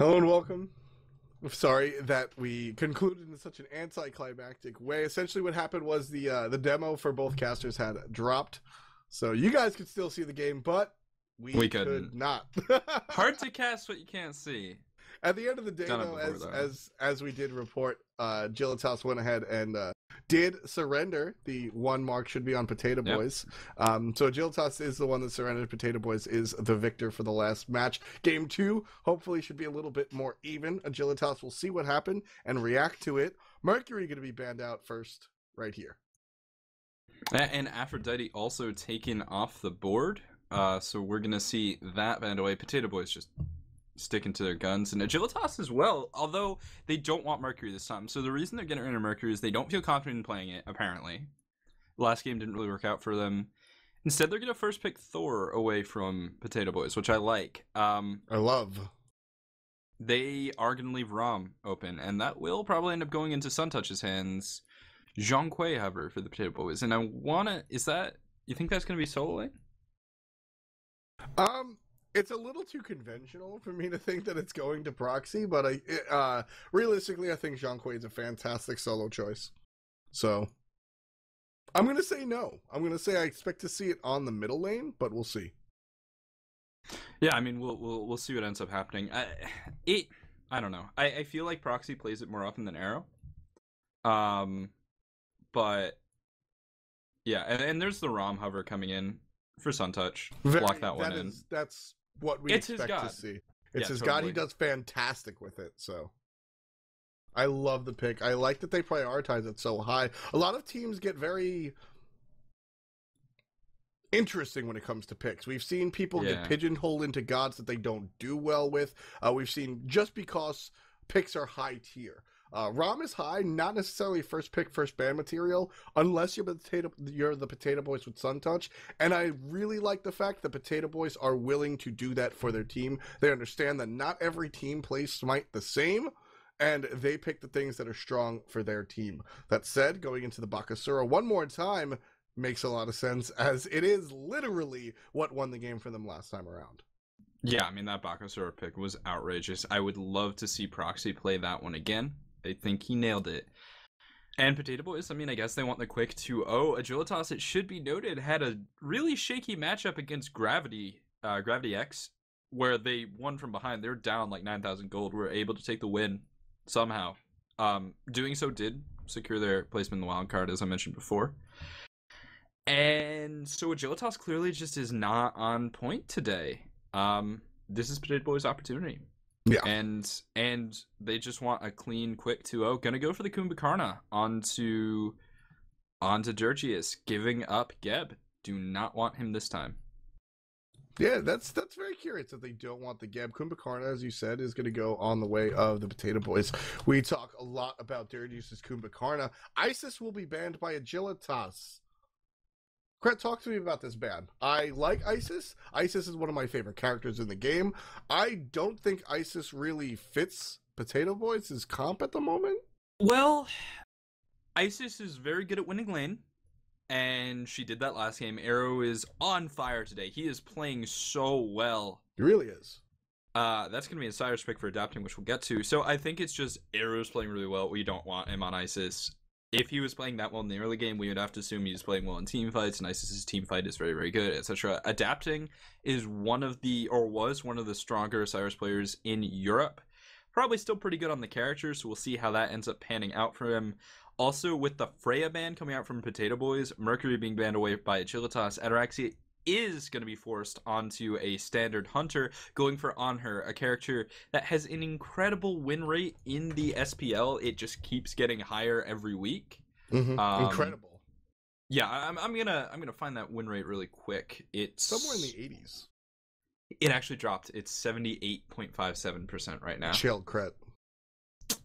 Hello and welcome. Sorry that we concluded in such an anticlimactic way. Essentially what happened was the demo for both casters had dropped. So you guys could still see the game, but we could not. Hard to cast what you can't see. At the end of the day, though, as we did report, Agilitas went ahead and did surrender. The 1 mark should be on Potato Boys. So Agilitas is the one that surrendered. Potato Boys is the victor for the last match. Game 2 hopefully should be a little bit more even. Agilitas will see what happened and react to it. Mercury going to be banned out first right here. And Aphrodite also taken off the board. So we're going to see that banned away. Potato Boys just sticking to their guns, and Agilitas as well, although they don't want Mercury this time. So the reason they're getting rid of Mercury is they don't feel confident in playing it, apparently. Last game didn't really work out for them. Instead, they're going to first pick Thor away from Potato Boys, which I like. I love. They are going to leave Rom open, and that will probably end up going into Suntouch's hands. Zhang Kui, however, for the Potato Boys. And I want to... You think that's going to be soloing? It's a little too conventional for me to think that it's going to proxy, but realistically, I think Zhang Kui is a fantastic solo choice. So, I'm going to say no. I'm going to say I expect to see it on the middle lane, but we'll see. Yeah, I mean, we'll see what ends up happening. I don't know. I feel like proxy plays it more often than Arrow. But yeah, and there's the Rom hover coming in for Suntouch. Block that one in. That's what we expect to see. It's his god. He does fantastic with it. So I love the pick. I like that they prioritize it so high. A lot of teams get very interesting when it comes to picks. We've seen people get pigeonholed into gods that they don't do well with. We've seen just because picks are high tier. Rom is high, not necessarily first pick, first ban material, unless you're the Potato Boys with Suntouch. And I really like the fact that Potato Boys are willing to do that for their team. They understand that not every team plays Smite the same, and they pick the things that are strong for their team. That said, going into the Bakasura one more time makes a lot of sense, as it is literally what won the game for them last time around. Yeah, I mean, that Bakasura pick was outrageous. I would love to see Proxy play that one again. I think he nailed it. And Potato Boys, I mean, I guess they want the quick 2-0. Agilitas, it should be noted, had a really shaky matchup against Gravity X, where they won from behind. They were down like 9,000 gold, were able to take the win somehow. Doing so did secure their placement in the wild card, as I mentioned before. And so Agilitas clearly just is not on point today. This is Potato Boys' opportunity. Yeah, and they just want a clean, quick 2-0. Gonna go for the Kumbhakarna onto Dirgius, giving up Geb. Do not want him this time. Yeah, that's very curious that they don't want the Geb. Kumbhakarna, as you said, is going to go on the way of the Potato Boys. We talk a lot about Dirgius's Kumbhakarna. Isis will be banned by Agilitas. Cret, talk to me about this ban. I like Isis. Isis is one of my favorite characters in the game. I don't think Isis really fits Potato Boys' comp at the moment. Well, Isis is very good at winning lane, and she did that last game. Arrow is on fire today. He is playing so well. He really is. That's going to be a Cyrus pick for adapting, which we'll get to. So I think it's just Arrow's playing really well. We don't want him on Isis. If he was playing that well in the early game, we would have to assume he was playing well in team fights, and Isis's team fight is very, very good, etc. Adapting is was one of the stronger Cyrus players in Europe. Probably still pretty good on the character, so we'll see how that ends up panning out for him. Also, with the Freya ban coming out from Potato Boys, Mercury being banned away by Agilitas, Ataraxia is going to be forced onto a standard hunter, going for Onher, a character that has an incredible win rate in the SPL. It just keeps getting higher every week. Incredible. Yeah, I'm gonna find that win rate really quick. It's somewhere in the 80s. It actually dropped. It's 78.57% right now. Chill, Cret.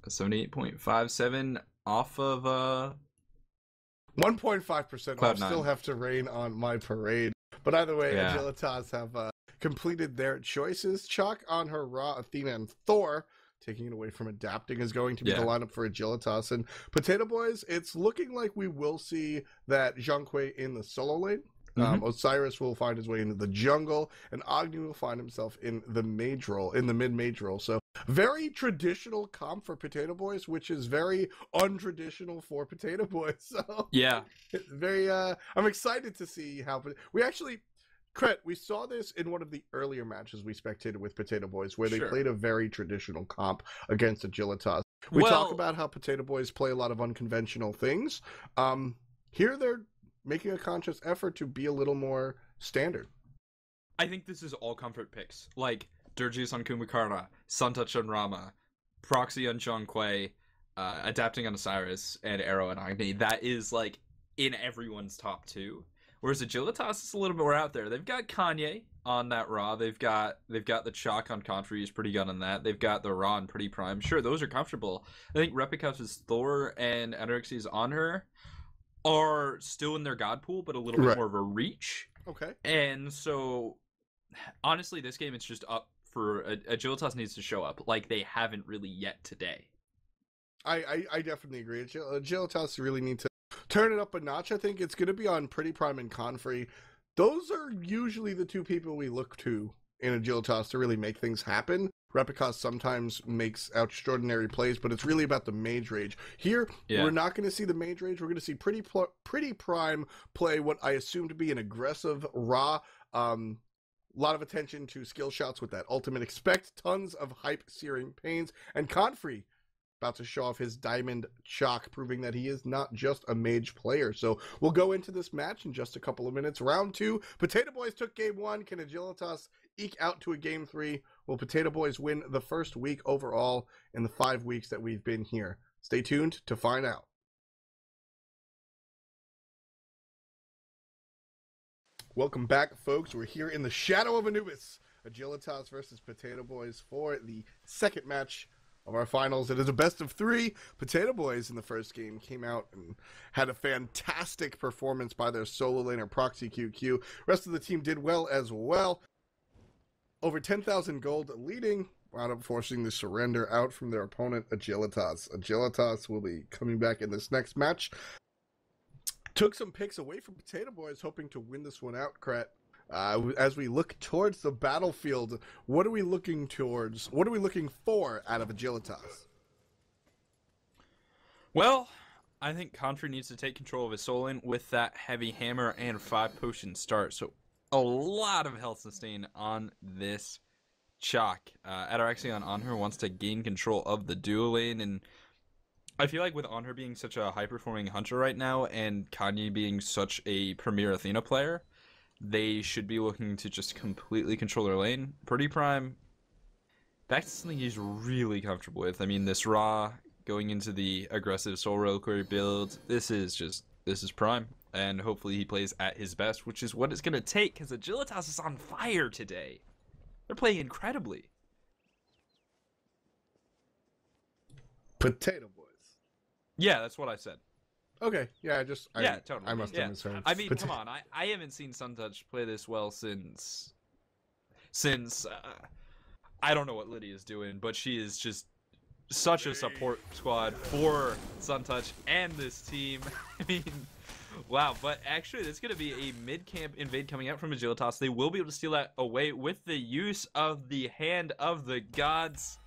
78.57 off of 1.5%. I'll still have to rain on my parade. But either way, Agilitas have completed their choices. Chalk on her Ra, Athena, and Thor. Taking it away from adapting is going to be the lineup for Agilitas. And Potato Boys, it's looking like we will see that Zhang Kui in the solo lane. Osiris will find his way into the jungle, and Agni will find himself in the mid-mage role. So Very traditional comp for Potato Boys, which is very untraditional for Potato Boys. So yeah, very. I'm excited to see how we actually. Cret, we saw this in one of the earlier matches we spectated with Potato Boys, where they played a very traditional comp against Agilitas. We talk about how Potato Boys play a lot of unconventional things. Here they're making a conscious effort to be a little more standard. I think this is all comfort picks. Like, Durgius on Kumakara, Suntouch on Rama, Proxy on Zhonghui, Adapting on Osiris, and Arrow on Agni. That is, like, in everyone's top 2. Whereas Agilitas is a little bit more out there. They've got Kanye on that Raw. They've got the Chalk on Confrey, who's pretty good on that. They've got the Raw and Pretty Prime. Sure, those are comfortable. I think Repicus's Thor and Anorexy's on her are still in their god pool, but a little bit more of a reach. Okay. And so, honestly, this game, it's just up for... Agilitas needs to show up like they haven't really yet today. I definitely agree. Agilitas really need to turn it up a notch. I think it's going to be on Pretty Prime and Confrey. Those are usually the two people we look to in Agilitas to really make things happen. Repicus sometimes makes extraordinary plays, but it's really about the Mage Rage. Here, we're not going to see the Mage Rage. We're going to see Pretty Prime play what I assume to be an aggressive Ra. A lot of attention to skill shots with that ultimate. Expect tons of hype, searing pains, and Confrey about to show off his diamond chalk, proving that he is not just a mage player. So we'll go into this match in just a couple of minutes. Round 2, Potato Boys took game 1. Can Agilitas eke out to a game 3? Will Potato Boys win the first week overall in the 5 weeks that we've been here? Stay tuned to find out. Welcome back, folks. We're here in the shadow of Anubis. Agilitas versus Potato Boys for the second match of our finals. It is a best of 3. Potato Boys in the first game came out and had a fantastic performance by their solo laner Proxy QQ. Rest of the team did well as well. Over 10,000 gold leading, wound up forcing the surrender out from their opponent Agilitas. Agilitas will be coming back in this next match. Took some picks away from Potato Boys, hoping to win this one out, Kret. As we look towards the battlefield, what are we looking towards? What are we looking for out of Agilitas? Well, I think Confrey needs to take control of his soul lane with that heavy hammer and 5 potion start. So a lot of health sustain on this Chalk. Ataraxion on her wants to gain control of the duo lane, and I feel like with Onher being such a high-performing hunter right now and Kanye being such a premier Athena player, they should be looking to just completely control their lane. Pretty Prime, back to something he's really comfortable with. I mean, this Raw going into the aggressive Soul Reliquary build, this is Prime. And hopefully he plays at his best, which is what it's going to take, because Agilitas is on fire today. They're playing incredibly. Potato Boys. Yeah, that's what I said. Okay, yeah, totally. I must have misheard. I mean, come on, I haven't seen Suntouch play this well since I don't know what Lydia's doing, but she is just such a support squad for Suntouch and this team. I mean, wow, but actually there's going to be a mid-camp invade coming out from Agilitas. They will be able to steal that away with the use of the Hand of the Gods.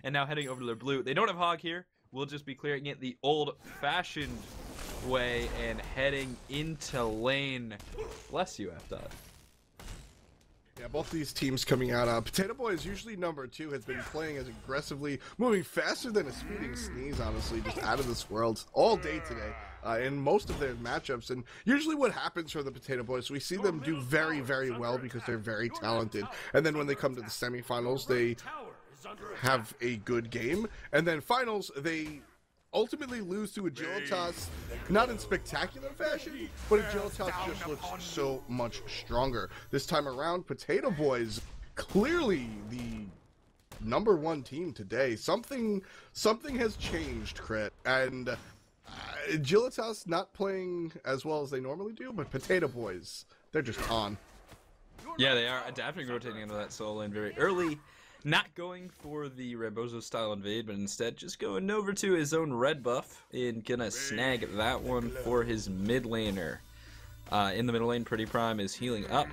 And now heading over to their blue. They don't have Hog here. We'll just be clearing it the old-fashioned way and heading into lane. Bless you, F-Dot. Yeah, both these teams coming out. Potato Boys, usually number 2, has been playing as aggressively, moving faster than a speeding sneeze, honestly, just out of this world all day today in most of their matchups. And usually what happens for the Potato Boys, we see them do very, very well because they're very talented. And then when they come to the semifinals, they have a good game. And then finals, they ultimately lose to Agilitas, not in spectacular fashion, but Agilitas just looks so much stronger. This time around, Potato Boys, clearly the number 1 team today. Something has changed, Crit, and Agilitas not playing as well as they normally do, but Potato Boys, they're just on. Yeah, they are adapting, rotating into that solo lane very early. Not going for the Rambozo style invade, but instead just going over to his own red buff and gonna snag that one for his mid laner. In the middle lane, Pretty Prime is healing up.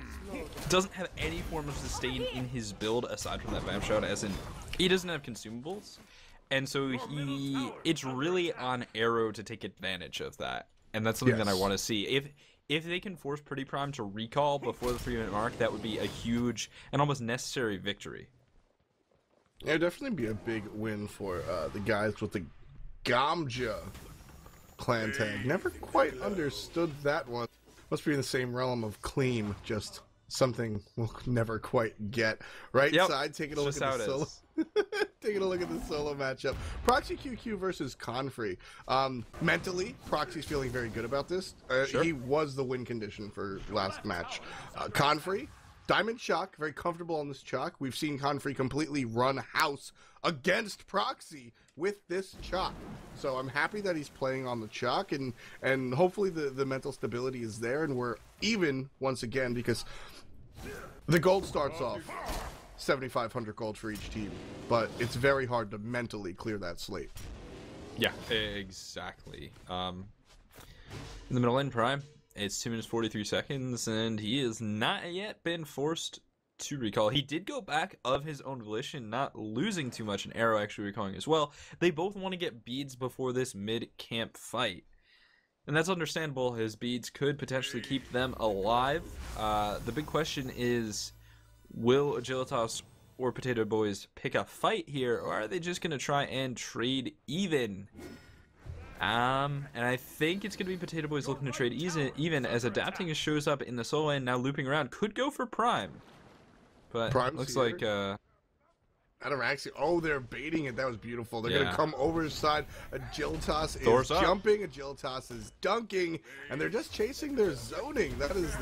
Doesn't have any form of sustain in his build aside from that Vamp Shot, as in he doesn't have consumables, and so it's really on Arrow to take advantage of that, and that's something that I want to see. If they can force Pretty Prime to recall before the 3-minute mark, that would be a huge and almost necessary victory. Yeah, it'd definitely be a big win for the guys with the Gamja clan tag. Never quite understood that one. Must be in the same realm of Cleam, just something we'll never quite get. Right side, taking a look at the solo. Taking a look at the solo matchup. Proxy QQ versus Confrey. Mentally, Proxy's feeling very good about this. He was the win condition for last match. Confrey, Diamond Shock, very comfortable on this chalk. We've seen Confrey completely run house against Proxy with this chalk. So I'm happy that he's playing on the chalk, and hopefully the mental stability is there, and we're even once again, because the gold starts off 7,500 gold for each team, but it's very hard to mentally clear that slate. Yeah, exactly. In the middle lane, Prime, it's 2 minutes 43 seconds, and he has not yet been forced to recall. He did go back of his own volition, not losing too much, and Arrow actually recalling as well. They both want to get beads before this mid-camp fight, and that's understandable. His beads could potentially keep them alive. The big question is, will Agilitas or Potato Boys pick a fight here, or are they just going to try and trade even? And I think it's going to be Potato Boys looking to trade even as Adapting shows up in the solo lane, now looping around. Could go for Prime. But Prime's looks here. like... Ataraxia, oh, they're baiting it. That was beautiful. They're going to come over his side. Agilitas is jumping. Agilitas is dunking. And they're just chasing their zoning. That is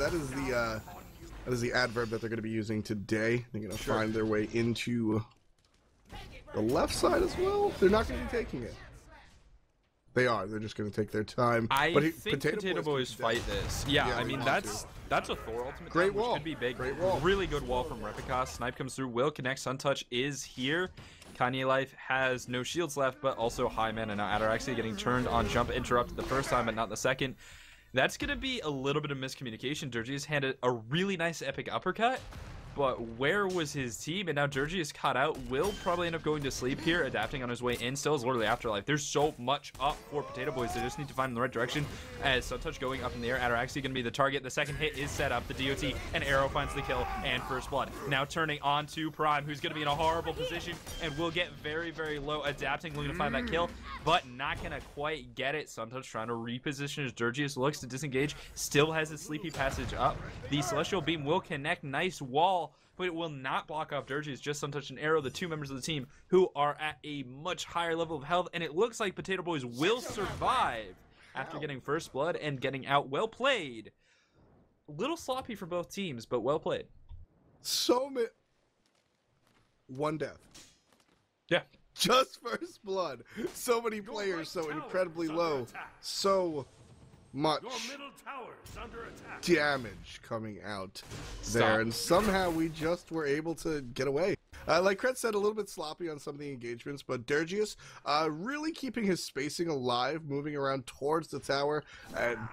the adverb that they're going to be using today. They're going to find their way into the left side as well. They're not going to be taking it. They are. They're just going to take their time. I think Potato Boys fight this. Yeah, I mean, that's a Thor ultimate. Great wall. Which could be big. Great wall. Really good wall from Repicos. Snipe comes through. Will connect. Suntouch is here. Kanye Life has no shields left, but also high mana. Now Ataraxia getting turned on jump interrupted the first time, but not the second. That's going to be a little bit of miscommunication. Durgius handed a really nice epic uppercut, but where was his team? And now Durgius caught out. Will probably end up going to sleep here, Adapting on his way in. Still is literally Afterlife. There's so much up for Potato Boys. They just need to find the right direction. As Suntouch going up in the air, Ataraxia going to be the target. The second hit is set up. The DOT and Arrow finds the kill and first blood. Now turning on to Prime, who's going to be in a horrible position and will get very, very low. Adapting looking to find that kill, but not going to quite get it. Suntouch trying to reposition as Durgius looks to disengage. Still has his Sleepy Passage up. The Celestial Beam will connect. Nice wall, but it will not block off Durgius. Just Suntouch and Arrow, the two members of the team who are at a much higher level of health, and it looks like Potato Boys will survive after getting first blood and getting out. Well played. A little sloppy for both teams, but well played. One death. Yeah. Just first blood. So many players, so incredibly low. So much damage coming out there, and somehow we just were able to get away. Like Kret said, a little bit sloppy on some of the engagements, but Durgius really keeping his spacing alive, moving around towards the tower.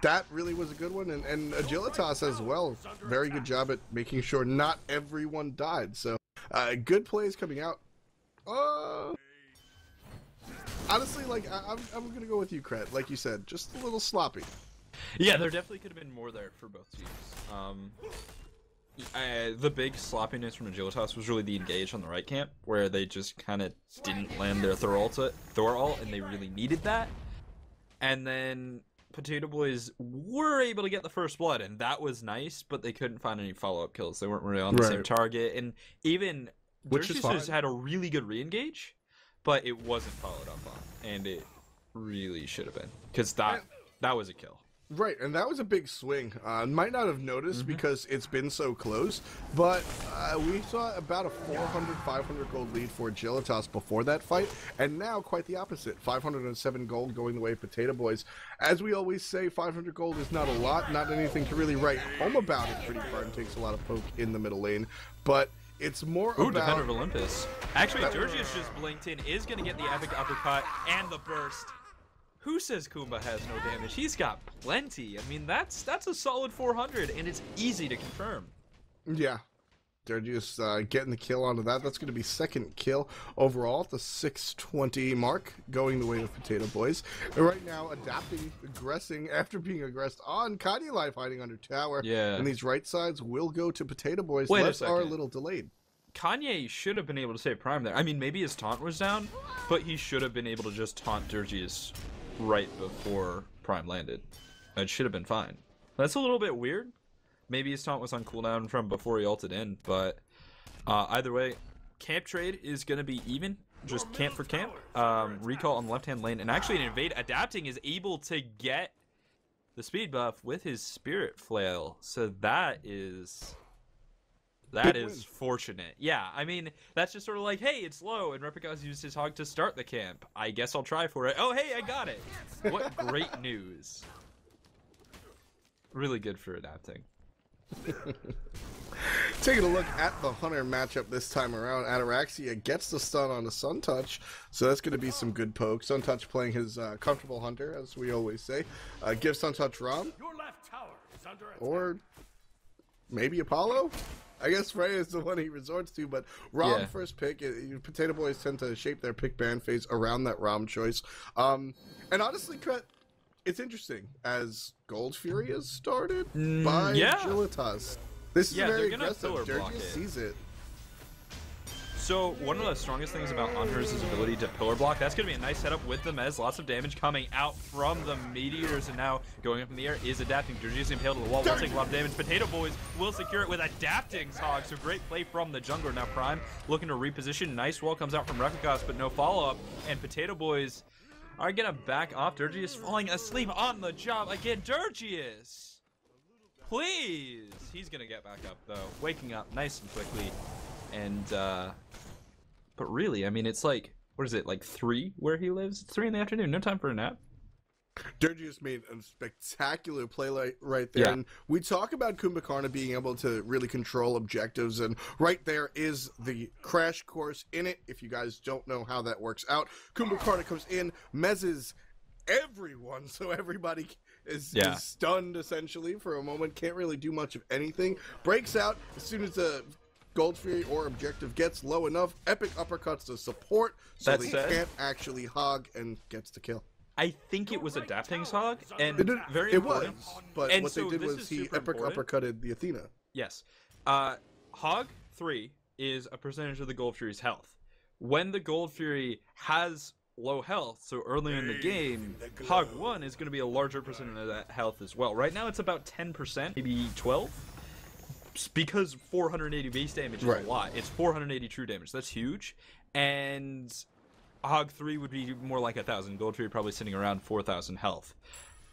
That really was a good one, and Agilitas as well. Very good job at making sure not everyone died. So good plays coming out. Honestly, like I'm gonna go with you, Kret. Like you said, just a little sloppy. Yeah, there definitely could have been more there for both teams. The big sloppiness from Agilitas was really the engage on the right camp, where they just kind of didn't land their Thor ult, and they really needed that. And then Potato Boys were able to get the first blood, and that was nice, but they couldn't find any follow-up kills. They weren't really on the same target, and even Durgius had a really good re-engage, but it wasn't followed up on, and it really should have been, because that was a kill. Right, and that was a big swing. Might not have noticed because it's been so close, but we saw about a 400, 500 gold lead for Agilitas before that fight, and now quite the opposite. 507 gold going the way of Potato Boys. As we always say, 500 gold is not a lot, not anything to really write home about it. Pretty Prime takes a lot of poke in the middle lane, but it's more about... Defender of Olympus. Actually, Durgius just blinked in, is going to get the epic uppercut and the burst. Who says Kumba has no damage? He's got plenty. I mean, that's a solid 400, and it's easy to confirm. Yeah. They're just getting the kill onto that. That's going to be second kill overall at the 620 mark, going the way of Potato Boys. And right now, adapting, aggressing after being aggressed on Kanye Life, hiding under tower. Yeah. And these right sides will go to Potato Boys. Wait Lefts are a little delayed. Kanye should have been able to save Prime there. I mean, maybe his taunt was down, but he should have been able to just taunt Dirgius right before Prime landed. It should have been fine. That's a little bit weird. Maybe his taunt was on cooldown from before he ulted in, but either way, camp trade is going to be even. Just camp for camp. Recall on the left-hand lane, and actually an invade adapting is able to get the speed buff with his Spirit Flail. So that is fortunate. Yeah, I mean, that's just sort of like, hey, it's low, and Replicas used his hog to start the camp. I guess I'll try for it. Oh, hey, I got it. What great news. Really good for adapting. Taking a look at the Hunter matchup this time around, Ataraxia gets the stun on the Sun Touch, so that's going to be some good poke. Sun Touch playing his comfortable Hunter, as we always say. Give Sun Touch Rom, or maybe Apollo? I guess Freya is the one he resorts to, but Rom first pick. Potato Boys tend to shape their pick ban phase around that Rom choice. And honestly, it's interesting as Gold Fury has started by Agilitas. This is very aggressive. Dirgius sees it. So one of the strongest things about Hunter's is his ability to pillar block. That's going to be a nice setup with the Mez. Lots of damage coming out from the Meteors, and now going up in the air is adapting. Dirgius impaled to the wall will take a lot of damage. Potato Boys will secure it with adapting Hog. So great play from the jungler. Now Prime looking to reposition. Nice wall comes out from Replicas, but no follow-up. And Potato Boys are going to back off. Dirgius falling asleep on the job. Again, Dirgius, please. He's going to get back up, though. Waking up nice and quickly. And, but really, I mean, it's like, what is it, like 3 where he lives? It's 3 in the afternoon. No time for a nap. Dirgius made a spectacular play right there. Yeah. And we talk about Kumbhakarna being able to really control objectives, and right there is the crash course in it. If you guys don't know how that works out, Kumbhakarna comes in, mezzes everyone, so everybody is stunned essentially for a moment, can't really do much of anything. Breaks out as soon as the Gold Fury or objective gets low enough, epic uppercuts to support, so they can't actually hog, and gets the kill. I think it was adapting's hog, and it was, but and what they did was he epic uppercutted the Athena. Yes. Hog 3 is a percentage of the Gold Fury's health. When the Gold Fury has low health, so earlier in the game, Hog 1 is going to be a larger percentage of that health as well. Right now it's about 10%, maybe 12%. Because 480 base damage is a lot. It's 480 true damage. That's huge. And Hog 3 would be more like 1,000. Gold Fury probably sitting around 4,000 health.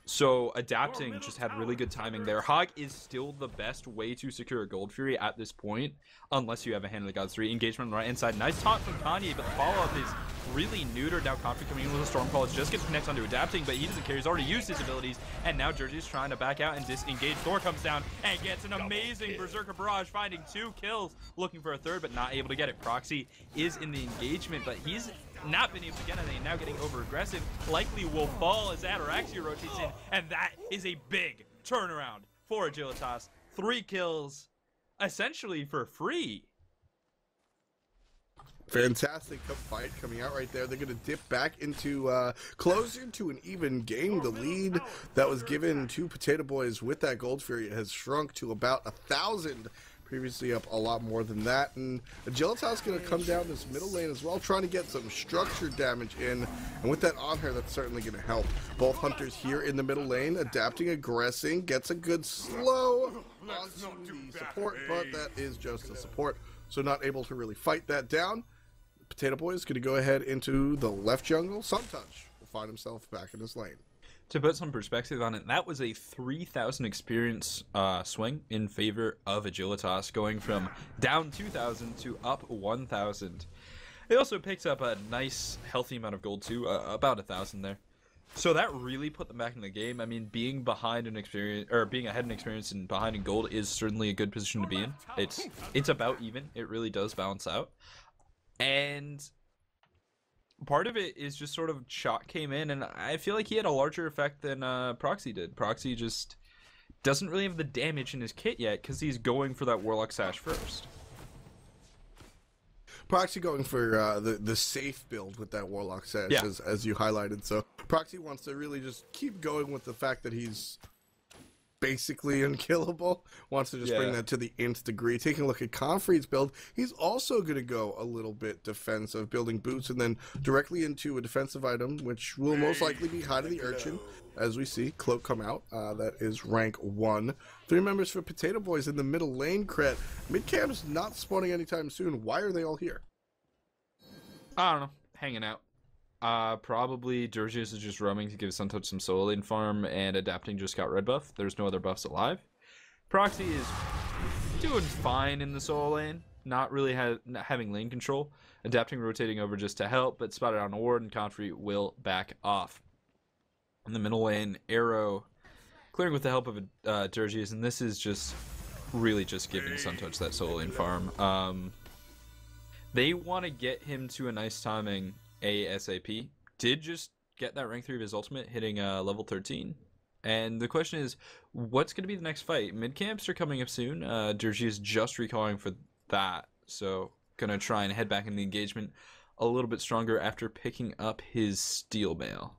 So adapting just had really good timing there. Hog is still the best way to secure a Gold Fury at this point, unless you have a Hand of the Gods 3. Engagement on the right hand side. Nice taunt from Kanye, but the follow-up is really neutered. Now Conflict coming in with a Stormcall. Just gets connects onto adapting, but he doesn't care. He's already used his abilities, and now Dirgius trying to back out and disengage. Thor comes down and gets an amazing Berserker Barrage, finding 2 kills, looking for a third, but not able to get it. Proxy is in the engagement, but he's not been able to get anything, now getting over aggressive. Likely will fall as Ataraxia rotates in, and that is a big turnaround for Agilitas. 3 kills, essentially for free. Fantastic fight coming out right there. They're going to dip back into closer to an even game. The lead that was given to Potato Boys with that Gold Fury has shrunk to about 1,000. Previously up a lot more than that, and Agilitas going to come down this middle lane as well, trying to get some structured damage in, and with that on her, that's certainly going to help. Both Hunters here in the middle lane, adapting, aggressing, gets a good slow onto the support, but that is just a support, so not able to really fight that down. Potato Boy is going to go ahead into the left jungle. Sun Touch will find himself back in his lane. To put some perspective on it, that was a 3,000 experience swing in favor of Agilitas, going from down 2,000 to up 1,000. They also picked up a nice, healthy amount of gold too, about 1,000 there. So that really put them back in the game. I mean, being behind in experience, or being ahead in experience and behind in gold, is certainly a good position to be in. It's about even. It really does balance out, and part of it is just sort of Shock came in, and I feel like he had a larger effect than Proxy did. Proxy just doesn't really have the damage in his kit yet because he's going for that Warlock Sash first. Proxy going for the safe build with that Warlock Sash, as you highlighted. So Proxy wants to really just keep going with the fact that he's basically unkillable. Wants to just bring that to the nth degree. Taking a look at Confree's build, he's also going to go a little bit defensive, building boots and then directly into a defensive item, which will most likely be Hide of the Urchin, as we see Cloak come out. That is rank 1. 3 members for Potato Boys in the middle lane. Cret, mid-camp's not spawning anytime soon. Why are they all here? I don't know. Hanging out. Probably Dirgius is just roaming to give Suntouch some solo lane farm, and Adapting just got red buff. There's no other buffs alive. Proxy is doing fine in the solo lane, not really not having lane control. Adapting rotating over just to help, but spotted on a ward, and Confrey will back off. In the middle lane, Arrow clearing with the help of Dirgius, and this is just really just giving Suntouch that solo lane farm. They want to get him to a nice timing ASAP. Did just get that rank 3 of his ultimate, hitting level 13. And the question is, what's going to be the next fight? Mid-camps are coming up soon. Dirgy is just recalling for that. So, going to try and head back in the engagement a little bit stronger after picking up his Steel Mail.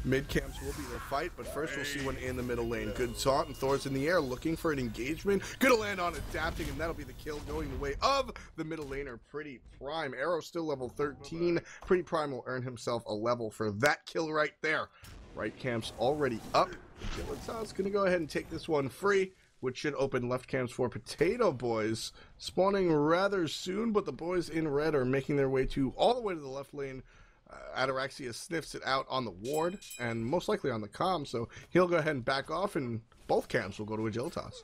Mid-camps will be the fight, but first we'll see one in the middle lane. Good taunt, and Thor's in the air looking for an engagement. Gonna land on Adapting, and that'll be the kill going the way of the middle laner, Pretty Prime. Arrow still level 13. Pretty Prime will earn himself a level for that kill right there. Right camp's already up. Agilitas gonna go ahead and take this one free, which should open left camps for Potato Boys. Spawning rather soon, but the boys in red are making their way all the way to the left lane. Ataraxia sniffs it out on the ward and most likely on the comm, so he'll go ahead and back off, and both camps will go to Agilitas.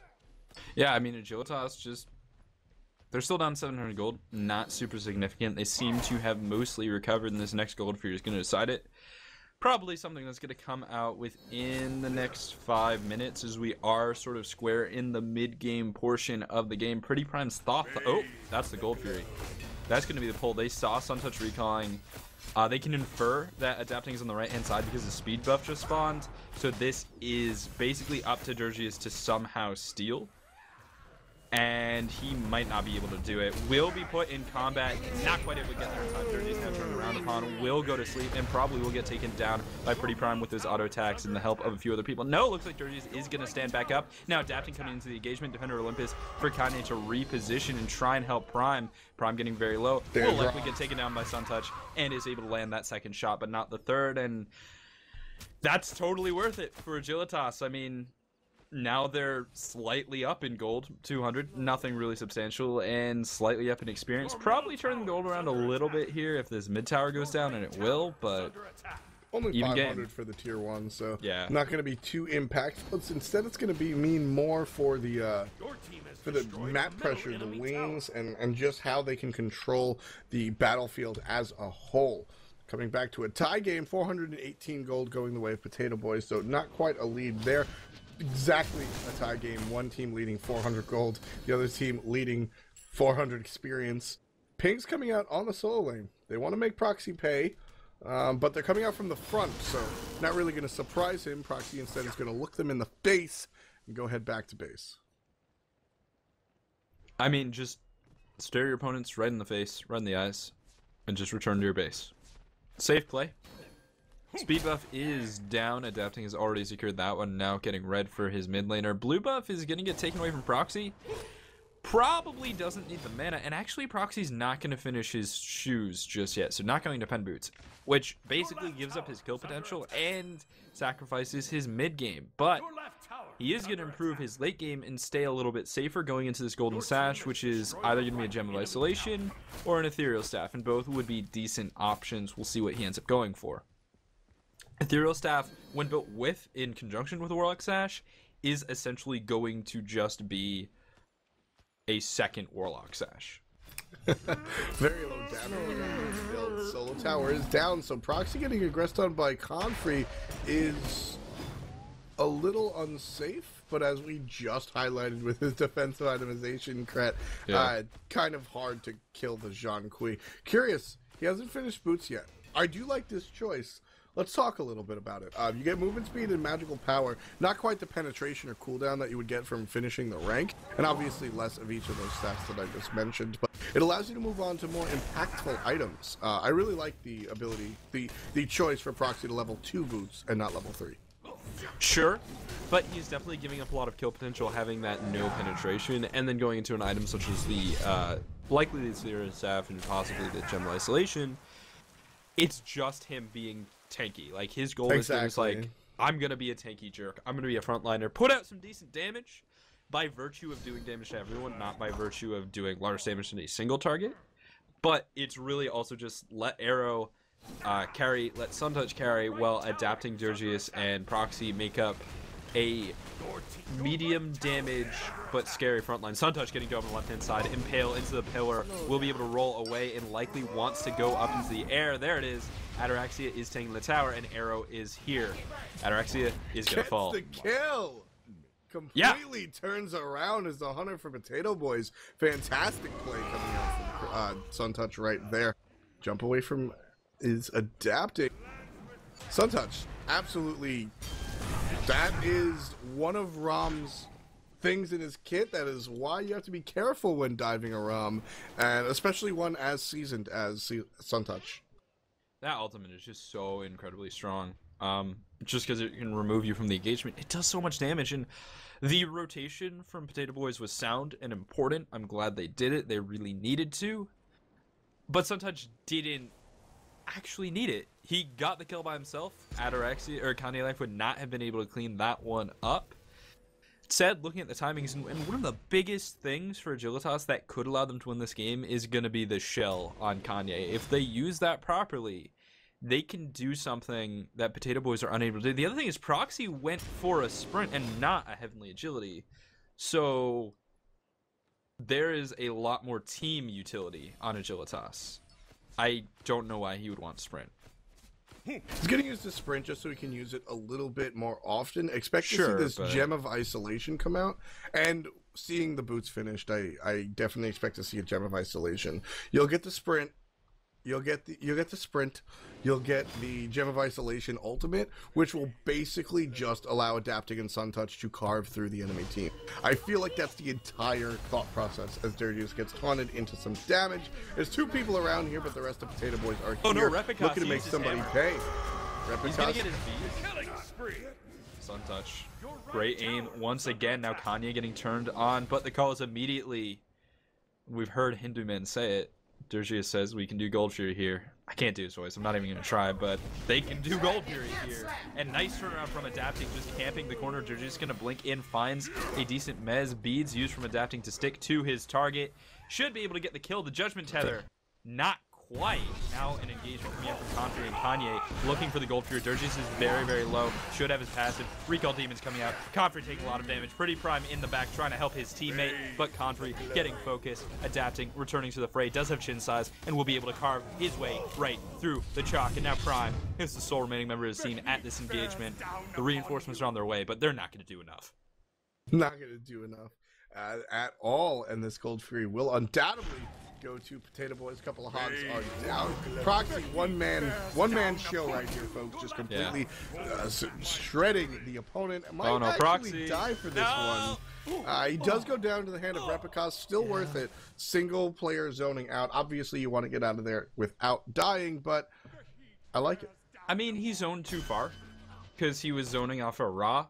Yeah, I mean, Agilitas they're still down 700 gold, not super significant. They seem to have mostly recovered, and this next gold fear is going to decide it. Probably something that's going to come out within the next 5 minutes, as we are sort of square in the mid-game portion of the game. Pretty Prime's thought. Oh, that's the Gold Fury. That's going to be the pull. They saw Suntouch recalling. They can infer that Adapting is on the right-hand side because the speed buff just spawned. So this is basically up to Dirgius to somehow steal. And he might not be able to do it. Will be put in combat. Not quite able to get there in time. Dirgius now turned around upon. Will go to sleep and probably will get taken down by Pretty Prime with his auto attacks and the help of a few other people. No, looks like Dirgius is going to stand back up. Now Adapting coming into the engagement. Defender Olympus for Kanye to reposition and try and help Prime. Prime getting very low. Will likely get taken down by Suntouch and is able to land that second shot, but not the third. And that's totally worth it for Agilitas. I mean, now they're slightly up in gold, 200, nothing really substantial, and slightly up in experience. Probably turning the gold around a little bit here if this mid tower goes down, and it will, but only even 500 game for the tier 1, so yeah, not going to be too impactful. Instead, it's going to mean more for the map pressure, the wings, and just how they can control the battlefield as a whole. Coming back to a tie game, 418 gold going the way of Potato Boys, so not quite a lead there. Exactly a tie game. One team leading 400 gold, the other team leading 400 experience. Ping's coming out on the solo lane. They want to make Proxy pay, but they're coming out from the front, so not really going to surprise him. Proxy instead is going to look them in the face and go head back to base. I mean, just stare your opponents right in the face, right in the eyes, and just return to your base. Safe play. Speed buff is down. Adapting has already secured that one. Now getting red for his mid laner. Blue buff is going to get taken away from Proxy. Probably doesn't need the mana. And actually, Proxy's not going to finish his shoes just yet. So not going to pen boots, which basically gives up his kill potential and sacrifices his mid game. But he is going to improve his late game and stay a little bit safer going into this golden sash, which is either going to be a gem of isolation or an ethereal staff. And both would be decent options. We'll see what he ends up going for. Ethereal Staff, when built in conjunction with a Warlock Sash, is essentially going to just be a second Warlock Sash. Very low damage build. Solo tower is down, so Proxy getting aggressed on by Confrey is a little unsafe, but as we just highlighted with his defensive itemization, Cret, kind of hard to kill the Jean Kui. Curious, he hasn't finished boots yet. I do like this choice. let's talk a little bit about it. You get movement speed and magical power, not quite the penetration or cooldown that you would get from finishing the rank, and obviously less of each of those stats that I just mentioned, but it allows you to move on to more impactful items. I really like the ability, the choice for Proxy to level 2 boots and not level 3. Sure, but he's definitely giving up a lot of kill potential having that no penetration, and then going into an item such as the likely the Zero Staff and possibly the Gem of Isolation. It's just him being tanky. Like, his goal is like, I'm gonna be a tanky jerk, I'm gonna be a frontliner, put out some decent damage by virtue of doing damage to everyone, not by virtue of doing large damage to a single target. But it's really also just let Arrow carry, let Suntouch carry, while adapting Dirgius and Proxy make up a medium damage but scary frontline. Suntouch getting go on the left hand side, impale into the pillar, will be able to roll away and likely wants to go up into the air. There it is. Ataraxia is taking the tower and Arrow is here. Ataraxia is gonna fall. The kill completely turns around as the hunter for Potato Boys. Fantastic play coming out from Suntouch right there. Jump away from is adapting. Suntouch, absolutely. That is one of Rom's things in his kit. That is why you have to be careful when diving a Rom, and especially one as seasoned as Suntouch. That ultimate is just so incredibly strong. Just because it can remove you from the engagement, it does so much damage, and the rotation from Potato Boys was sound and important. I'm glad they did it. They really needed to, but Suntouch didn't actually need it. He got the kill by himself. Ataraxia or Kanye Life would not have been able to clean that one up. Said, looking at the timings, and one of the biggest things for Agilitas that could allow them to win this game is going to be the shell on Kanye. If they use that properly, they can do something that Potato Boys are unable to do. The other thing is Proxy went for a sprint and not a Heavenly Agility. So there is a lot more team utility on Agilitas. I don't know why he would want sprint. He's getting used to sprint just so he can use it a little bit more often. Expect to see this Gem of Isolation come out, and seeing the boots finished, I definitely expect to see a Gem of Isolation. You'll get the sprint, you'll get the sprint, you'll get the Gem of Isolation ultimate, which will basically just allow adapting and Suntouch to carve through the enemy team. I feel like that's the entire thought process as Dirgius gets taunted into some damage. There's 2 people around here, but the rest of Potato Boys are here. Oh no, Repicas looking to make somebody pay. He's gonna get his V. Suntouch. Great aim once again. Now Kanye getting turned on, but the call is immediately. We've heard Hindu men say it. Dirgius says we can do Gold Fury here. I can't do his voice, I'm not even gonna try, but they can do Gold Fury here. And nice turnaround from adapting, just camping the corner. Dirgius gonna blink in, finds a decent mez. Beads used from adapting to stick to his target. Should be able to get the kill. The Judgment Tether, not quite. Now an engagement coming out from Contra and Kanye looking for the Gold Fury. Dirgius is very, very low. Should have his passive. Recall Demons coming out. Contra taking a lot of damage. Pretty Prime in the back trying to help his teammate, but Contra getting focused, adapting, returning to the fray. Does have chin size and will be able to carve his way right through the chalk. And now Prime is the sole remaining member of his team at this engagement. The reinforcements are on their way, but they're not going to do enough. Not going to do enough at all, and this Gold Fury will undoubtedly go to Potato Boys. A couple of hogs are down. Proxy, one man show right here, folks. Just completely shredding the opponent. Might actually Proxy die for this one. He does go down to the hand of Repicas. Still worth it. Single player zoning out. Obviously, you want to get out of there without dying, but I like it. I mean, he zoned too far because he was zoning off a Ra,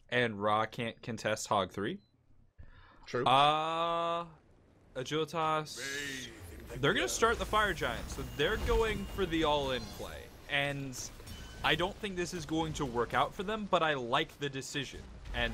and Ra can't contest Hog 3. True. Agilitas, they're going to start the Fire Giant, so they're going for the all-in play. And I don't think this is going to work out for them, but I like the decision. And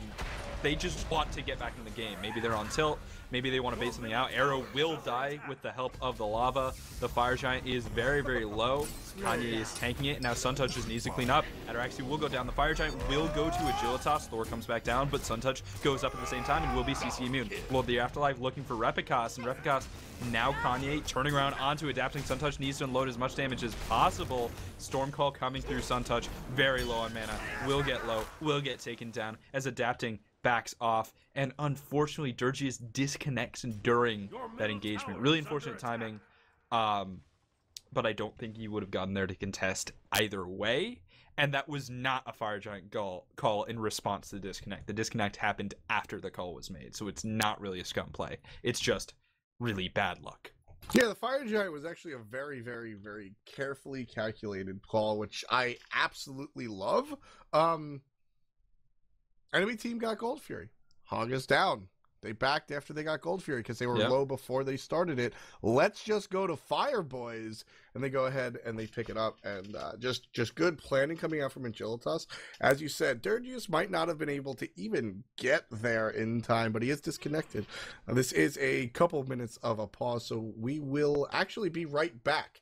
they just want to get back in the game. Maybe they're on tilt. Maybe they want to bait something out. Arrow will die with the help of the lava. The Fire Giant is very, very low. Kanye is tanking it. Now Suntouch just needs to clean up. Ataraxia will go down. The Fire Giant will go to Agilitas. Thor comes back down, but Suntouch goes up at the same time and will be CC immune. Lord the Afterlife looking for Repicas, and Repicas now Kanye turning around onto adapting. Suntouch needs to unload as much damage as possible. Stormcall coming through Suntouch, very low on mana. Will get low, will get taken down as adapting backs off, and unfortunately Dirgius disconnects during that engagement. Really unfortunate timing, but I don't think he would have gotten there to contest either way. And that was not a Fire Giant call in response to the disconnect. The disconnect happened after the call was made, so it's not really a scum play. It's just really bad luck. Yeah, the Fire Giant was actually a very, very, very carefully calculated call, which I absolutely love. Enemy team got Gold Fury. Hog is down. They backed after they got Gold Fury because they were low before they started it. Let's just go to Fire Boys, and they go ahead and they pick it up. And just good planning coming out from Agilitas. As you said, Dirgius might not have been able to even get there in time, but he is disconnected. This is a couple of minutes of a pause, so we will actually be right back.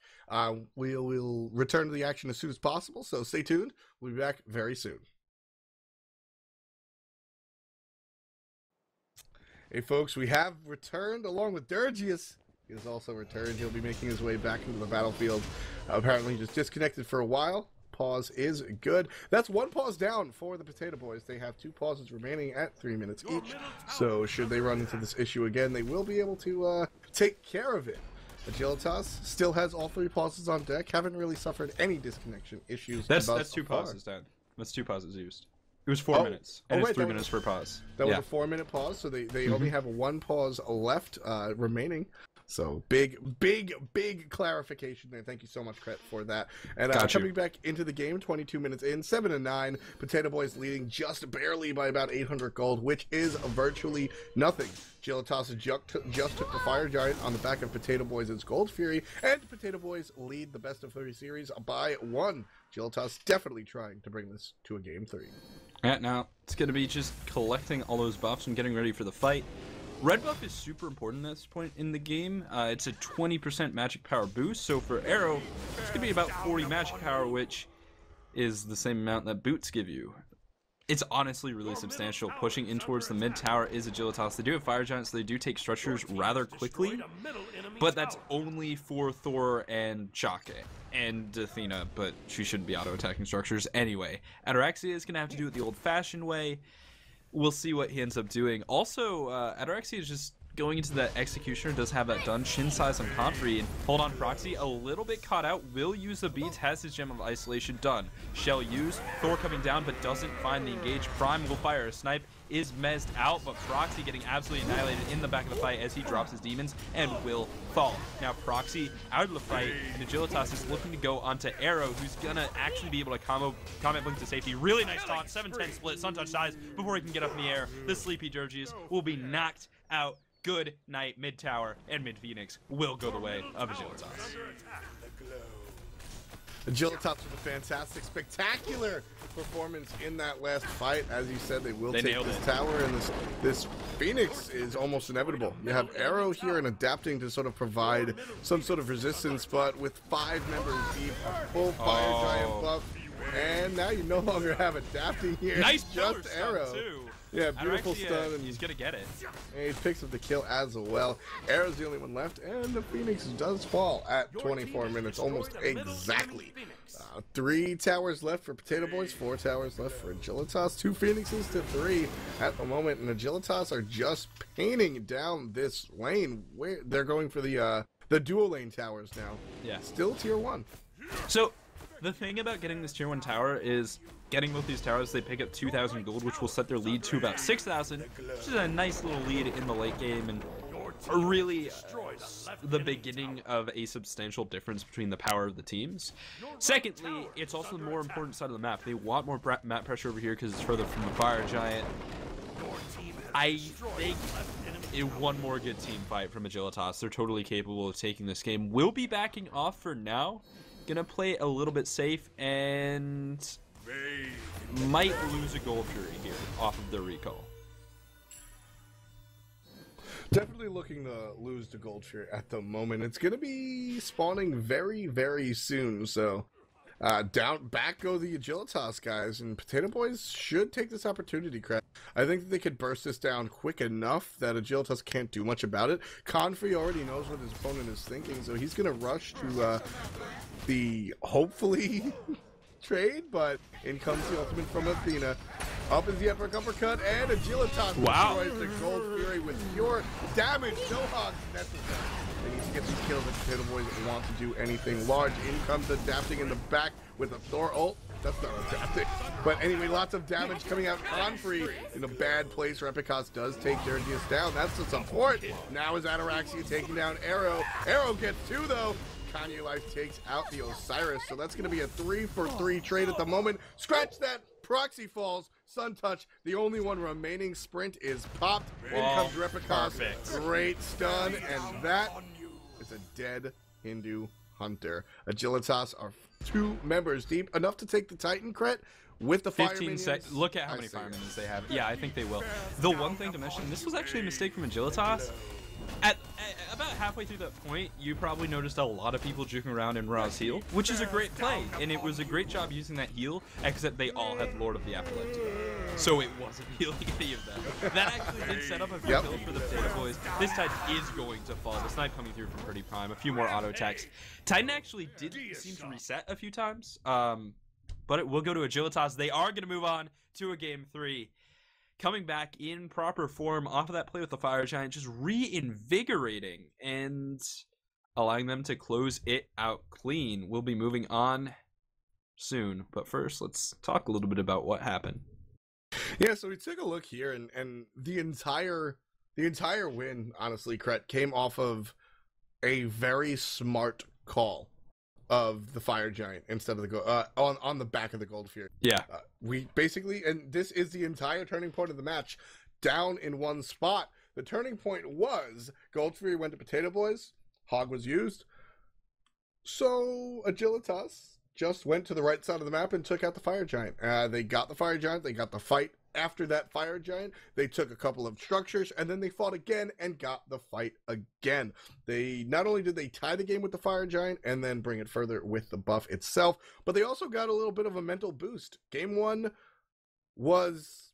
We'll return to the action as soon as possible, so stay tuned. We'll be back very soon. Hey folks, we have returned along with Dirgius. He has also returned. He'll be making his way back into the battlefield. Apparently just disconnected for a while. Pause is good. That's one pause down for the Potato Boys. They have 2 pauses remaining at 3 minutes each. So should they run into this issue again, they will be able to take care of it. Agilitas still has all 3 pauses on deck. Haven't really suffered any disconnection issues. That's 2 pauses down. That's 2 pauses used. It was 4 minutes, and it's 3 minutes per pause. That was a 4-minute pause, so they only have 1 pause left remaining. So big clarification there. Thank you so much, Cret, for that. And coming back into the game, 22 minutes in, 7-9. Potato Boys leading just barely by about 800 gold, which is virtually nothing. Agilitas just took the Fire Giant on the back of Potato Boys' Gold Fury, and Potato Boys lead the best of 3 series by 1. Agilitas definitely trying to bring this to a game 3. Yeah, now it's going to be just collecting all those buffs and getting ready for the fight. Red buff is super important at this point in the game. It's a 20% magic power boost, so for Arrow, it's going to be about 40 magic power, which is the same amount that boots give you. It's honestly really substantial. Pushing in towards the mid tower is Agilitas. They do have Fire Giants, so they do take structures rather quickly, but that's only for Thor and Shaka and Athena, but she shouldn't be auto-attacking structures anyway. Ataraxia is going to have to do it the old-fashioned way. We'll see what he ends up doing. Also, Ataraxia is just going into that Executioner, does have that done. Shin size on Comfrey, and hold on, Proxy, a little bit caught out, will use the beats, has his Gem of Isolation done. Shell used, Thor coming down, but doesn't find the engage. Prime will fire a snipe, is mezzed out, but Proxy getting absolutely annihilated in the back of the fight as he drops his demons and will fall. Now Proxy out of the fight, and Agilitas is looking to go onto Arrow, who's gonna actually be able to comment blink to safety. Really nice taunt, 7-10 split, Sun Touch dies before he can get up in the air. The Sleepy Dirgius will be knocked out. Good night, mid tower, and mid Phoenix will go the way of Agilitas. Agilitas with a fantastic, spectacular performance in that last fight. As you said, they will take this tower, and this Phoenix is almost inevitable. You have Arrow here and adapting to sort of provide some sort of resistance, but with 5 members deep, a full Fire Giant buff, and now you no longer have adapting here. Nice just Arrow. Too. Yeah, beautiful stun, and he's gonna get it. And he picks up the kill as well. Arrow's the only one left, and the Phoenix does fall at 24 minutes, almost exactly. 3 towers left for Potato Boys, 4 towers left for Agilitas, 2 Phoenixes to 3 at the moment, and Agilitas are just painting down this lane. Where they're going for the dual lane towers now. Yeah, still tier 1. So the thing about getting this tier 1 tower is getting both these towers, they pick up 2,000 gold, which will set their lead to about 6,000, which is a nice little lead in the late game, and really the beginning of a substantial difference between the power of the teams. Secondly, it's also the more important side of the map. They want more map pressure over here because it's further from the Fire Giant. I think one more good team fight from Agilitas. They're totally capable of taking this game. We'll be backing off for now. Gonna play a little bit safe and might lose a Gold Fury here off of the recall. Definitely looking to lose the Gold Fury at the moment. It's going to be spawning very, very soon. So back go the Agilitas guys, and Potato Boys should take this opportunity, Craig. I think that they could burst this down quick enough that Agilitas can't do much about it. Confrey already knows what his opponent is thinking, so he's going to rush to the hopefully trade, but in comes the ultimate from Athena. Up is the uppercut, and Agilitas destroys the Gold Fury with pure damage. No hogs necessary. They need to get some kills if Potato Boys want to do anything large. In comes adapting in the back with a Thor ult. That's not untapped. But anyway, lots of damage coming out. Confree in a bad place. Repicos does take Dirgius down. That's the support. Now is Ataraxia taking down Arrow. Arrow gets 2 though. Kanye Life takes out the Osiris. So that's going to be a 3-for-3 trade at the moment. Scratch that. Proxy falls. Sun Touch, the only one remaining. Sprint is popped. In comes Repicos. Great stun. And that is a dead Hindu Hunter. Agilitas are 2 members deep, enough to take the Titan crit with the 15 seconds. Look at how many fire minions they have. Yeah, I think they will. The one thing to mention, this was actually a mistake from Agilitas. At about halfway through that point, you probably noticed a lot of people juking around in Ra's heal, which is a great play, and it was a great job using that heal, except they all had Lord of the Afterlife too. So it wasn't healing any of them. That actually did set up a few kills for the Potato Boys. This Titan is going to fall. The snipe coming through from Pretty Prime, a few more auto attacks. Titan actually did seem to reset a few times, but it will go to Agilitas. They are going to move on to a game 3. Coming back in proper form off of that play with the Fire Giant, just reinvigorating and allowing them to close it out clean. We'll be moving on soon, but first, let's talk a little bit about what happened. Yeah, so we took a look here, and the entire win, honestly, Kret, came off of a very smart call of the Fire Giant instead of the on the back of the Gold Fury. Yeah, we basically, and this is the entire turning point of the match, down in one spot. The turning point was Gold Fury went to Potato Boys, Hog was used, so Agilitas just went to the right side of the map and took out the Fire Giant. They got the Fire Giant, they got the fight. After that Fire Giant, they took a couple of structures, and then they fought again and got the fight again. They not only did they tie the game with the Fire Giant and then bring it further with the buff itself, but they also got a little bit of a mental boost. Game 1 was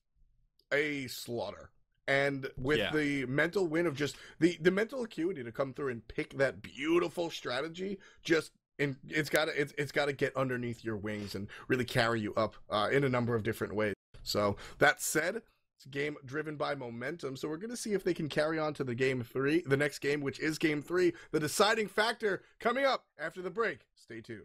a slaughter. And with the mental win of just the mental acuity to come through and pick that beautiful strategy, it's got to get underneath your wings and really carry you up in a number of different ways. So that said, it's a game driven by momentum. So we're going to see if they can carry on to the next game, which is game 3, the deciding factor coming up after the break. Stay tuned.